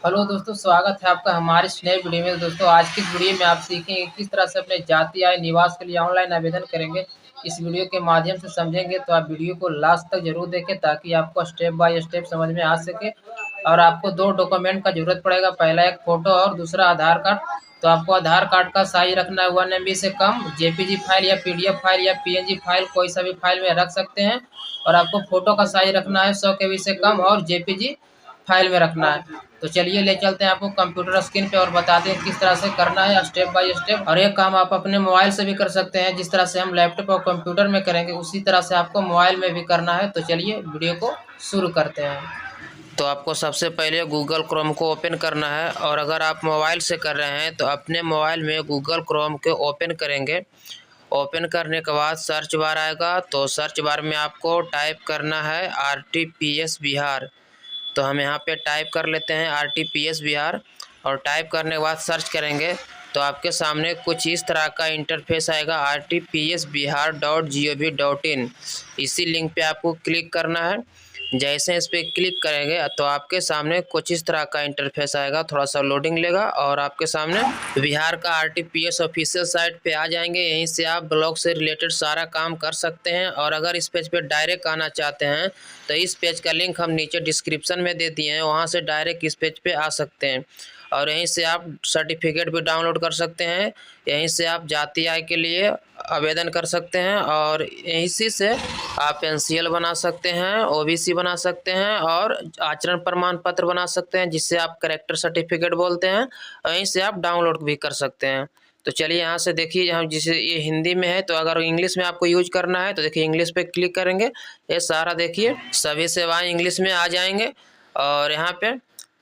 Hello दोस्तों, स्वागत है आपका हमारे इस नए वीडियो में। दोस्तों, आज की इस वीडियो में आप सीखेंगे किस तरह से अपने जाति आय निवास के लिए ऑनलाइन आवेदन करेंगे। इस वीडियो के माध्यम से समझेंगे, तो आप वीडियो को लास्ट तक जरूर देखें ताकि आपको स्टेप बाय स्टेप समझ में आ सके। और आपको दो डॉक्यूमेंट का जरूरत पड़ेगा, पहला एक फोटो और दूसरा आधार कार्ड। तो आपको आधार कार्ड का साइज रखना है 1 MB से कम। जेपीजी फाइल या PDF फाइल या PNG फाइल कोई सा भी फाइल में रख सकते हैं। और आपको फोटो का साइज रखना है 100 KB से कम और जेपीजी फाइल में रखना है। तो चलिए ले चलते हैं आपको कंप्यूटर स्क्रीन पे और बताते हैं किस तरह से करना है स्टेप बाय स्टेप। और ये काम आप अपने मोबाइल से भी कर सकते हैं, जिस तरह से हम लैपटॉप और कंप्यूटर में करेंगे उसी तरह से आपको मोबाइल में भी करना है। तो चलिए वीडियो को शुरू करते हैं। तो आपको सबसे पहले गूगल क्रोम को ओपन करना है, और अगर आप मोबाइल से कर रहे हैं तो अपने मोबाइल में गूगल क्रोम को ओपन करेंगे। ओपन करने के बाद सर्च बार आएगा, तो सर्च बार में आपको टाइप करना है RTPS बिहार। तो हम यहाँ पे टाइप कर लेते हैं RTPS बिहार, और टाइप करने के बाद सर्च करेंगे तो आपके सामने कुछ इस तरह का इंटरफेस आएगा rtpsbihar.gov.in। इसी लिंक पे आपको क्लिक करना है। जैसे इस पर क्लिक करेंगे तो आपके सामने कुछ इस तरह का इंटरफेस आएगा, थोड़ा सा लोडिंग लेगा और आपके सामने बिहार का RTPS ऑफिशियल साइट पे आ जाएंगे। यहीं से आप ब्लॉग से रिलेटेड सारा काम कर सकते हैं। और अगर इस पेज पे डायरेक्ट आना चाहते हैं तो इस पेज का लिंक हम नीचे डिस्क्रिप्शन में दे दिए हैं, वहाँ से डायरेक्ट इस पेज पे आ सकते हैं। और यहीं से आप सर्टिफिकेट भी डाउनलोड कर सकते हैं। यहीं से आप जाति आय के लिए आवेदन कर सकते हैं, और इसी से आप NCL बना सकते हैं, OBC बना सकते हैं, और आचरण प्रमाण पत्र बना सकते हैं, जिससे आप करेक्टर सर्टिफिकेट बोलते हैं। यहीं से आप डाउनलोड भी कर सकते हैं। तो चलिए यहाँ से देखिए, हम जिसे ये हिंदी में है, तो अगर इंग्लिश में आपको यूज करना है तो देखिए इंग्लिश पे क्लिक करेंगे। ये सारा देखिए सभी सेवाएं इंग्लिश में आ जाएंगे। और यहाँ पे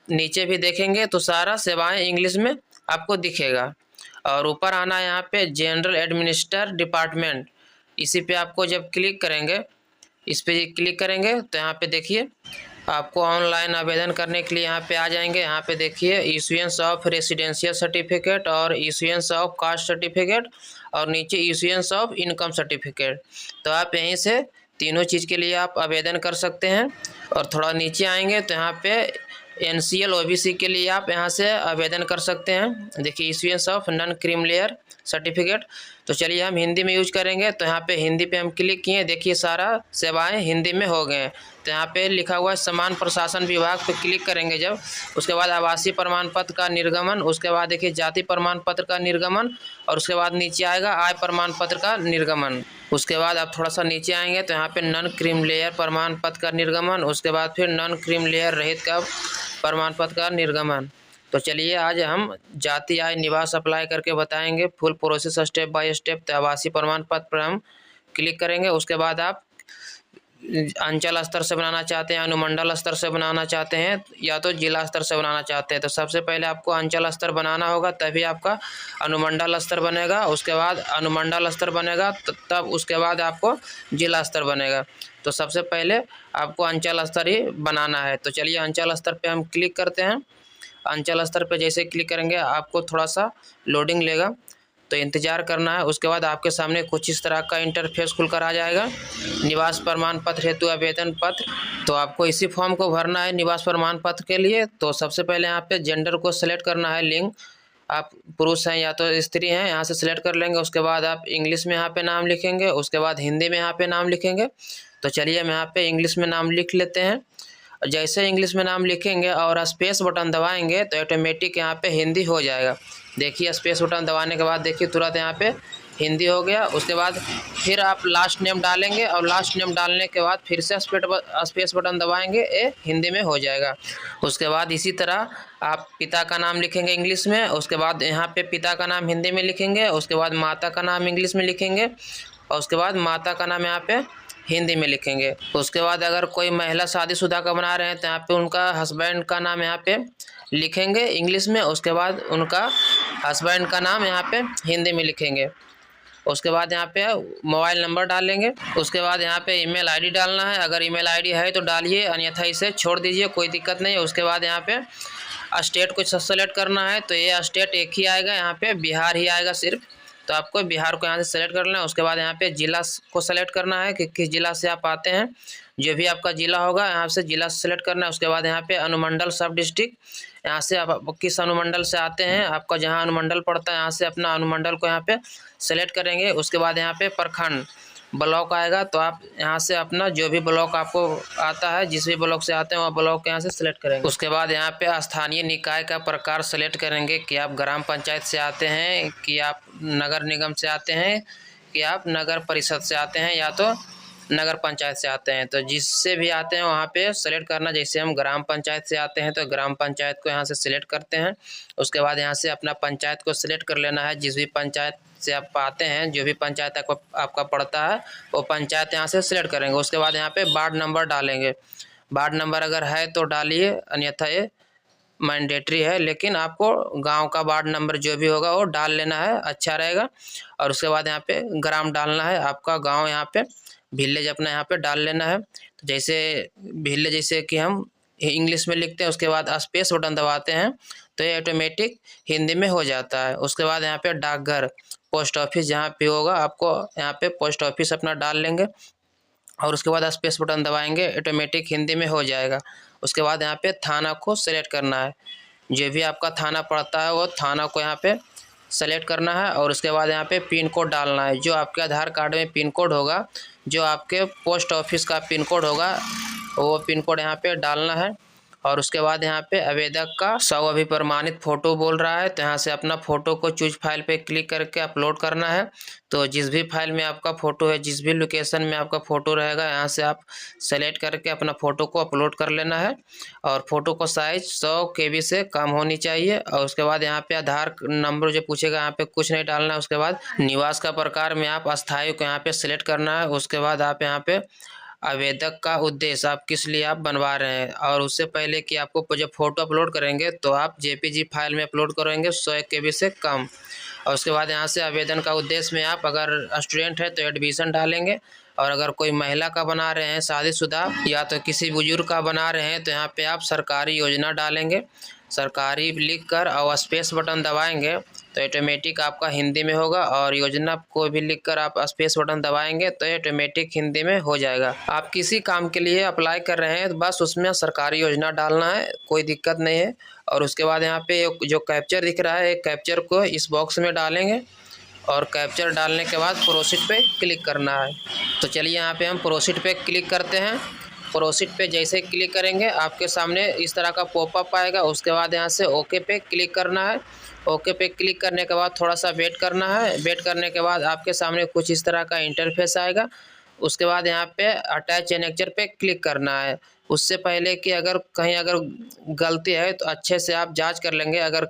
नीचे भी देखेंगे तो सारा सेवाएं इंग्लिश में आपको दिखेगा। और ऊपर आना है यहाँ पे जनरल एडमिनिस्टर डिपार्टमेंट। इसी पे आपको जब क्लिक करेंगे, इस पे क्लिक करेंगे तो यहाँ पे देखिए आपको ऑनलाइन आवेदन करने के लिए यहाँ पे आ जाएंगे। यहाँ पे देखिए इशुएंस ऑफ रेसिडेंशियल सर्टिफिकेट और इशुएंस ऑफ कास्ट सर्टिफिकेट, और नीचे इशुएंस ऑफ इनकम सर्टिफिकेट। तो आप यहीं से तीनों चीज़ के लिए आप आवेदन कर सकते हैं। और थोड़ा नीचे आएंगे तो यहाँ पे NCL OBC के लिए आप यहाँ से आवेदन कर सकते हैं। देखिए issuance of non creamy layer certificate. तो चलिए हम हिंदी में यूज करेंगे, तो यहाँ पे हिंदी पे हम क्लिक किए, देखिए सारा सेवाएं हिंदी में हो गए। तो यहाँ पे लिखा हुआ है समान प्रशासन विभाग पे क्लिक करेंगे जब, उसके बाद आवासीय प्रमाण पत्र का निर्गमन, उसके बाद देखिए जाति प्रमाण पत्र का निर्गमन, और उसके बाद नीचे आएगा आय प्रमाण पत्र का निर्गमन। उसके बाद आप थोड़ा सा नीचे आएंगे तो यहाँ पे नॉन क्रीमिलियर प्रमाण पत्र का निर्गमन, उसके बाद फिर नॉन क्रीमिलियर रहित का प्रमाण पत्र का निर्गमन। तो चलिए आज हम जाति आय निवास अप्लाई करके बताएंगे full process step by step. तो आवासीय प्रमाण पत्र पर हम क्लिक करेंगे। उसके बाद आप अंचल स्तर से बनाना चाहते हैं, अनुमंडल स्तर से बनाना चाहते हैं, या तो जिला स्तर से बनाना चाहते हैं। तो सबसे पहले आपको अंचल स्तर बनाना होगा, तभी आपका अनुमंडल स्तर बनेगा। उसके बाद अनुमंडल स्तर बनेगा तब उसके बाद आपको जिला स्तर बनेगा। तो सबसे पहले आपको अंचल स्तर ही बनाना है। तो चलिए अंचल स्तर पे हम क्लिक करते हैं। अंचल स्तर पे जैसे क्लिक करेंगे आपको थोड़ा सा लोडिंग लेगा, तो इंतज़ार करना है। उसके बाद आपके सामने कुछ इस तरह का इंटरफेस खुलकर आ जाएगा। निवास प्रमाण पत्र हेतु आवेदन पत्र, तो आपको इसी फॉर्म को भरना है निवास प्रमाण पत्र के लिए। तो सबसे पहले यहाँ पे जेंडर को सेलेक्ट करना है, लिंग आप पुरुष हैं या तो स्त्री हैं, यहाँ से सिलेक्ट कर लेंगे। उसके बाद आप इंग्लिश में यहाँ पे नाम लिखेंगे, उसके बाद हिंदी में यहाँ पे नाम लिखेंगे। तो चलिए हम यहाँ पे इंग्लिश में नाम लिख लेते हैं। जैसे इंग्लिश में नाम लिखेंगे और स्पेस बटन दबाएंगे तो ऑटोमेटिक यहाँ पे हिंदी हो जाएगा। देखिए स्पेस बटन दबाने के बाद देखिए तुरंत यहाँ पे हिंदी हो गया। उसके बाद फिर आप लास्ट नेम डालेंगे, और लास्ट नेम डालने के बाद फिर से स्पेस बटन दबाएंगे, ये हिंदी में हो जाएगा। उसके बाद इसी तरह आप पिता का नाम लिखेंगे इंग्लिश में, उसके बाद यहाँ पे पिता का नाम हिंदी में लिखेंगे, उसके बाद माता का नाम इंग्लिश में लिखेंगे, और उसके बाद माता का नाम यहाँ पे हिंदी में लिखेंगे। उसके बाद अगर कोई महिला शादीशुदा का बना रहे हैं तो यहाँ पे उनका हस्बैंड का नाम यहाँ पे लिखेंगे इंग्लिश में, उसके बाद उनका हस्बैंड का नाम यहाँ पे हिंदी में लिखेंगे। उसके बाद यहाँ पे मोबाइल नंबर डालेंगे। उसके बाद यहाँ पे ईमेल आईडी डालना है, अगर ईमेल आईडी है तो डालिए, अन्यथा इसे छोड़ दीजिए, कोई दिक्कत नहीं है। उसके बाद यहाँ पे स्टेट को सेलेक्ट करना है, तो ये स्टेट एक ही आएगा, यहाँ पे बिहार ही आएगा सिर्फ। तो आपको बिहार को यहाँ से सेलेक्ट कर लेना है। उसके बाद यहाँ पे जिला को सेलेक्ट करना है कि किस जिला से आप आते हैं, जो भी आपका जिला होगा यहाँ से जिला सेलेक्ट करना है। उसके बाद यहाँ पे अनुमंडल सब डिस्ट्रिक्ट, यहाँ से आप किस अनुमंडल से आते हैं, आपका जहाँ अनुमंडल पड़ता है यहाँ से अपना अनुमंडल को यहाँ पे सेलेक्ट करेंगे। उसके बाद यहाँ पे प्रखंड ब्लॉक आएगा, तो आप यहाँ से अपना जो भी ब्लॉक आपको आता है, जिस भी ब्लॉक से आते हैं वह ब्लॉक यहाँ से सिलेक्ट करेंगे। उसके बाद यहाँ पे स्थानीय निकाय का प्रकार सेलेक्ट करेंगे कि आप ग्राम पंचायत से आते हैं, कि आप नगर निगम से आते हैं, कि आप नगर परिषद से आते हैं, या तो नगर पंचायत से आते हैं। तो जिससे भी आते हैं वहाँ पे सेलेक्ट करना। जैसे हम ग्राम पंचायत से आते हैं तो ग्राम पंचायत को यहाँ से सिलेक्ट करते हैं। उसके बाद यहाँ से अपना पंचायत को सिलेक्ट कर लेना है। जिस भी पंचायत से आप आते हैं, जो भी पंचायत आपका पड़ता है वो पंचायत यहाँ से सिलेक्ट करेंगे। उसके बाद यहाँ पे वार्ड नंबर डालेंगे। वार्ड नंबर अगर है तो डालिए, अन्यथा ये मैंडेटरी है, लेकिन आपको गांव का वार्ड नंबर जो भी होगा वो डाल लेना है, अच्छा रहेगा। और उसके बाद यहाँ पे ग्राम डालना है, आपका गांव यहाँ पे विलेज अपना यहाँ पे डाल लेना है। तो जैसे विलेज जैसे कि हम इंग्लिश में लिखते हैं, उसके बाद स्पेस बटन दबाते हैं तो ये ऑटोमेटिक हिंदी में हो जाता है। उसके बाद यहाँ पे डाकघर, पोस्ट ऑफिस जहाँ पे होगा आपको यहाँ पे पोस्ट ऑफिस अपना डाल लेंगे और उसके बाद स्पेस बटन दबाएंगे, ऑटोमेटिक हिंदी में हो जाएगा। उसके बाद यहाँ पे थाना को सेलेक्ट करना है। जो भी आपका थाना पड़ता है वो थाना को यहाँ पे सेलेक्ट करना है। और उसके बाद यहाँ पे पिन कोड डालना है। जो आपके आधार कार्ड में पिन कोड होगा, जो आपके पोस्ट ऑफिस का पिन कोड होगा, वो पिन कोड यहाँ पे डालना है। और उसके बाद यहाँ पे आवेदक का स्वअभिप्रमाणित फ़ोटो बोल रहा है, तो यहाँ से अपना फ़ोटो को चूज फाइल पे क्लिक करके अपलोड करना है। तो जिस भी फाइल में आपका फ़ोटो है, जिस भी लोकेशन में आपका फ़ोटो रहेगा, यहाँ से आप सेलेक्ट करके अपना फ़ोटो को अपलोड कर लेना है। और फ़ोटो को साइज 100 KB से कम होनी चाहिए। और उसके बाद यहाँ पे आधार नंबर जो पूछेगा यहाँ पे कुछ नहीं डालना है। उसके बाद निवास का प्रकार में आप अस्थायी को यहाँ पे सिलेक्ट करना है। उसके बाद आप यहाँ पे आवेदक का उद्देश्य, आप किस लिए आप बनवा रहे हैं। और उससे पहले कि आपको जब फ़ोटो अपलोड करेंगे तो आप JPG फाइल में अपलोड करेंगे 100 KB से कम। और उसके बाद यहाँ से आवेदन का उद्देश्य में आप अगर स्टूडेंट है तो एडमिशन डालेंगे, और अगर कोई महिला का बना रहे हैं, शादीशुदा या तो किसी बुजुर्ग का बना रहे हैं, तो यहाँ पे आप सरकारी योजना डालेंगे। सरकारी लिखकर और स्पेस बटन दबाएंगे तो ऑटोमेटिक आपका हिंदी में होगा। और योजना को भी लिखकर आप स्पेस बटन दबाएंगे तो ऑटोमेटिक हिंदी में हो जाएगा। आप किसी काम के लिए अप्लाई कर रहे हैं तो बस उसमें सरकारी योजना डालना है, कोई दिक्कत नहीं है। और उसके बाद यहाँ पे जो कैप्चर दिख रहा है, एक कैप्चर को इस बॉक्स में डालेंगे और कैप्चर डालने के बाद प्रोसीड पे क्लिक करना है। तो चलिए यहाँ पे हम प्रोसीड पे क्लिक करते हैं। प्रोसीड पे जैसे क्लिक करेंगे आपके सामने इस तरह का पॉपअप आएगा। उसके बाद यहाँ से ओके पे क्लिक करना है। ओके पे क्लिक करने के बाद थोड़ा सा वेट करना है। वेट करने के बाद आपके सामने कुछ इस तरह का इंटरफेस आएगा। उसके बाद यहाँ पे अटैच एनेक्चर पे क्लिक करना है। उससे पहले कि अगर गलती है तो अच्छे से आप जांच कर लेंगे। अगर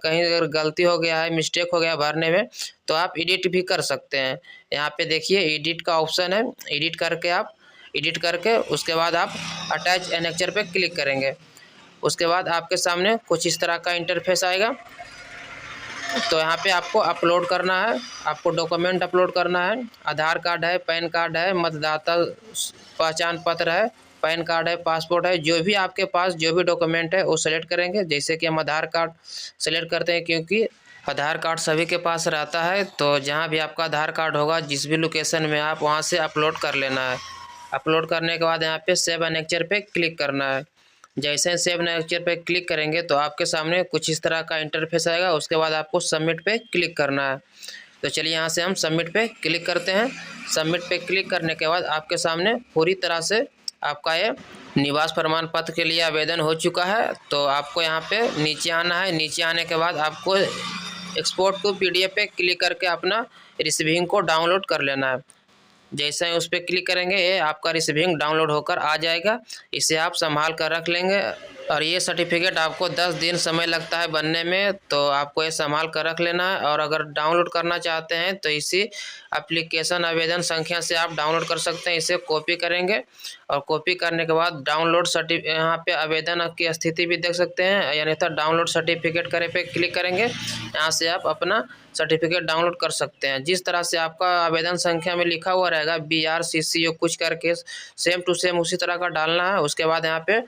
गलती हो गया है, मिस्टेक हो गया भरने में, तो आप एडिट भी कर सकते हैं। यहाँ पे देखिए एडिट का ऑप्शन है, एडिट करके उसके बाद आप अटैच एनेक्चर पे क्लिक करेंगे। उसके बाद आपके सामने कुछ इस तरह का इंटरफेस आएगा। तो यहाँ पे आपको अपलोड करना है, आपको डॉक्यूमेंट अपलोड करना है। आधार कार्ड है, पैन कार्ड है, मतदाता पहचान पत्र है, पैन कार्ड है, पासपोर्ट है, जो भी आपके पास जो भी डॉक्यूमेंट है वो सेलेक्ट करेंगे। जैसे कि हम आधार कार्ड सेलेक्ट करते हैं, क्योंकि आधार कार्ड सभी के पास रहता है। तो जहाँ भी आपका आधार कार्ड होगा, जिस भी लोकेशन में आप, वहाँ से अपलोड कर लेना है। अपलोड करने के बाद यहाँ पे सेव एनेक्चर पे क्लिक करना है। जैसे सेव एनेक्चर पे क्लिक करेंगे तो आपके सामने कुछ इस तरह का इंटरफेस आएगा। उसके बाद आपको सबमिट पे क्लिक करना है। तो चलिए यहाँ से हम सबमिट पे क्लिक करते हैं। सबमिट पे क्लिक करने के बाद आपके सामने पूरी तरह से आपका ये निवास प्रमाण पत्र के लिए आवेदन हो चुका है। तो आपको यहाँ पे नीचे आना है। नीचे आने के बाद आपको एक्सपोर्ट टू PDF पे क्लिक करके अपना रिसीविंग को डाउनलोड कर लेना है। जैसे ही उस पर क्लिक करेंगे ये आपका रिसीविंग डाउनलोड होकर आ जाएगा। इसे आप संभाल कर रख लेंगे। और ये सर्टिफिकेट आपको 10 दिन समय लगता है बनने में, तो आपको ये संभाल कर रख लेना है। और अगर डाउनलोड करना चाहते हैं तो इसी एप्लीकेशन आवेदन संख्या से आप डाउनलोड कर सकते हैं। इसे कॉपी करेंगे और कॉपी करने के बाद डाउनलोड यहाँ पे आवेदन की स्थिति भी देख सकते हैं, यानी तो डाउनलोड सर्टिफिकेट करे पे क्लिक करेंगे। यहाँ से आप अपना सर्टिफिकेट डाउनलोड कर सकते हैं। जिस तरह से आपका आवेदन संख्या में लिखा हुआ रहेगा BRCC कुछ करके, सेम टू सेम उसी तरह का डालना है। उसके बाद यहाँ पे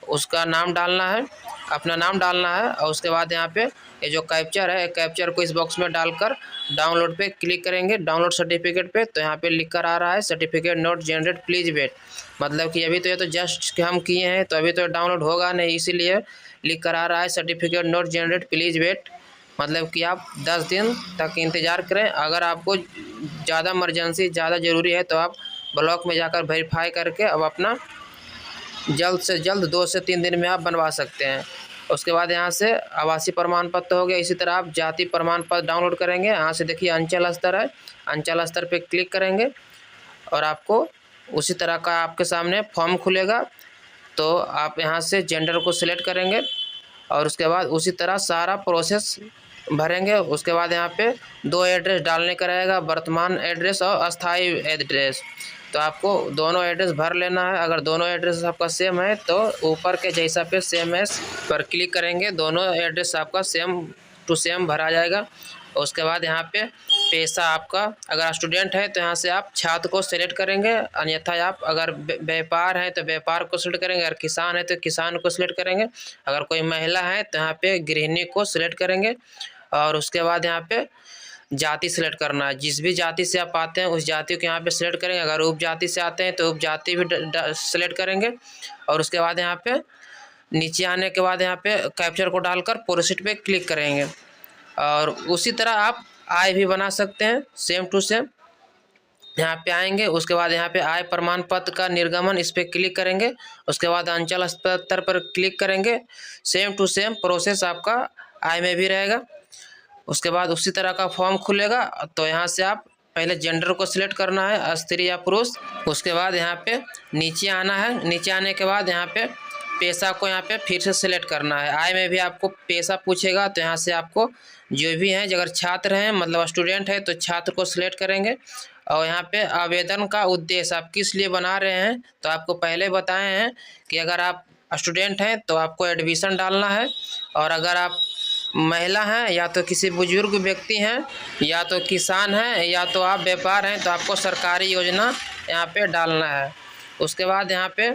उसका नाम डालना है, अपना नाम डालना है। और उसके बाद यहाँ पे ये जो कैप्चर है, कैप्चर को इस बॉक्स में डालकर डाउनलोड पे क्लिक करेंगे, डाउनलोड सर्टिफिकेट पे। तो यहाँ पे लिख कर आ रहा है certificate not generate please wait, मतलब कि अभी तो ये तो जस्ट हम किए हैं, तो अभी तो डाउनलोड होगा नहीं, इसीलिए लिख कर आ रहा है certificate not generate please wait, मतलब कि आप 10 दिन तक इंतज़ार करें। अगर आपको ज़्यादा इमरजेंसी ज़्यादा ज़रूरी है तो आप ब्लॉक में जाकर वेरीफाई करके अब अपना जल्द से जल्द 2 से 3 दिन में आप बनवा सकते हैं। उसके बाद यहाँ से आवासीय प्रमाण पत्र हो गया। इसी तरह आप जाति प्रमाण पत्र डाउनलोड करेंगे। यहाँ से देखिए अंचल स्तर है, अंचल स्तर पे क्लिक करेंगे और आपको उसी तरह का आपके सामने फॉर्म खुलेगा। तो आप यहाँ से जेंडर को सिलेक्ट करेंगे और उसके बाद उसी तरह सारा प्रोसेस भरेंगे। उसके बाद यहाँ पे 2 एड्रेस डालने का रहेगा, वर्तमान एड्रेस और अस्थाई एड्रेस। तो आपको दोनों एड्रेस भर लेना है। अगर दोनों एड्रेस आपका सेम है तो ऊपर के जैसा पे सेम एस पर क्लिक करेंगे, दोनों एड्रेस आपका सेम टू सेम भरा जाएगा। उसके बाद यहाँ पे पेशा आपका, अगर स्टूडेंट है तो यहाँ से आप छात्र को सिलेक्ट करेंगे, अन्यथा आप अगर व्यापार है तो व्यापार को सिलेक्ट करेंगे, अगर किसान है तो किसान को सिलेक्ट करेंगे, अगर कोई महिला है तो यहाँ पे गृहिणी को सिलेक्ट करेंगे। और उसके बाद यहाँ पे जाति सिलेक्ट करना है, जिस भी जाति से आप आते हैं उस जाति को यहाँ पे सिलेक्ट करेंगे। अगर उपजाति से आते हैं तो उपजाति भी सिलेक्ट करेंगे। और उसके बाद यहाँ पे नीचे आने के बाद यहाँ पे कैप्चर को डालकर प्रोसीड पे क्लिक करेंगे। और उसी तरह आप आय भी बना सकते हैं, सेम टू सेम। यहाँ पे आएंगे, उसके बाद यहाँ पे आय प्रमाण पत्र का निर्गमन, इस पर क्लिक करेंगे। उसके बाद अंचल स्तर पर क्लिक करेंगे। सेम टू सेम प्रोसेस आपका आय में भी रहेगा। उसके बाद उसी तरह का फॉर्म खुलेगा। तो यहाँ से आप पहले जेंडर को सिलेक्ट करना है, स्त्री या पुरुष। उसके बाद यहाँ पे नीचे आना है, नीचे आने के बाद यहाँ पे पेशा को यहाँ पे फिर से सिलेक्ट करना है। आय में भी आपको पेशा पूछेगा, तो यहाँ से आपको जो भी हैं, अगर छात्र हैं मतलब स्टूडेंट है तो छात्र को सिलेक्ट करेंगे। और यहाँ पे आवेदन का उद्देश्य आप किस लिए बना रहे हैं, तो आपको पहले बताए हैं कि अगर आप स्टूडेंट हैं तो आपको एडमिशन डालना है, और अगर आप महिला हैं या तो किसी बुजुर्ग व्यक्ति हैं या तो किसान हैं या तो आप व्यापार हैं तो आपको सरकारी योजना यहाँ पे डालना है। उसके बाद यहाँ पे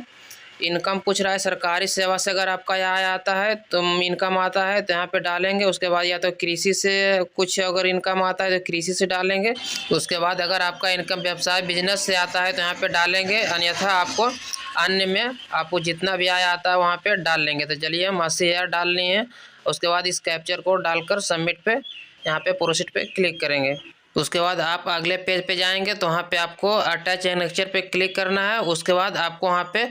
इनकम पूछ रहा है, सरकारी सेवा से अगर आपका आय आता है तो इनकम आता है तो यहाँ पे डालेंगे। उसके बाद या तो कृषि से कुछ अगर इनकम आता है तो कृषि से डालेंगे। उसके बाद अगर आपका इनकम व्यवसाय बिजनेस से आता है तो यहाँ पे डालेंगे, अन्यथा आपको अन्य में आपको जितना भी आय आता है वहाँ पे डाल लेंगे। तो चलिए हम 80,000 डालनी है। उसके बाद इस कैप्चर को डालकर सबमिट पे यहाँ पे प्रोसीड पे क्लिक करेंगे। उसके बाद आप अगले पेज पे जाएंगे तो वहाँ पे आपको अटैच एनेक्चर पे क्लिक करना है। उसके बाद आपको वहाँ पे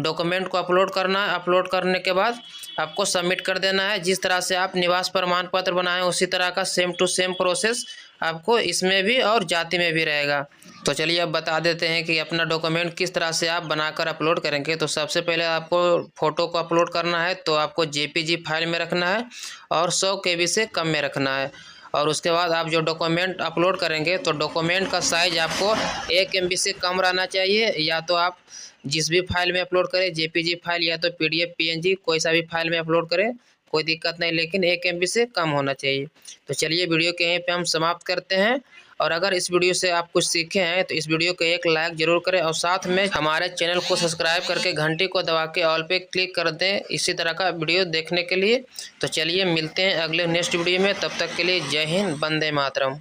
डॉक्यूमेंट को अपलोड करना है। अपलोड करने के बाद आपको सबमिट कर देना है। जिस तरह से आप निवास प्रमाण पत्र बनाएं उसी तरह का सेम टू सेम प्रोसेस आपको इसमें भी और जाति में भी रहेगा। तो चलिए अब बता देते हैं कि अपना डॉक्यूमेंट किस तरह से आप बनाकर अपलोड करेंगे। तो सबसे पहले आपको फ़ोटो को अपलोड करना है, तो आपको JPG फाइल में रखना है और 100 KB से कम में रखना है। और उसके बाद आप जो डॉक्यूमेंट अपलोड करेंगे तो डॉक्यूमेंट का साइज़ आपको 1 MB से कम रहना चाहिए। या तो आप जिस भी फाइल में अपलोड करें, JPG फाइल या तो PDF PNG कोई सा भी फाइल में अपलोड करें, कोई दिक्कत नहीं, लेकिन 1 MB से कम होना चाहिए। तो चलिए वीडियो के यहीं पे हम समाप्त करते हैं। और अगर इस वीडियो से आप कुछ सीखे हैं तो इस वीडियो को एक लाइक ज़रूर करें और साथ में हमारे चैनल को सब्सक्राइब करके घंटी को दबा के ऑल पे क्लिक कर दें इसी तरह का वीडियो देखने के लिए। तो चलिए मिलते हैं अगले नेक्स्ट वीडियो में, तब तक के लिए जय हिंद, वंदे मातरम।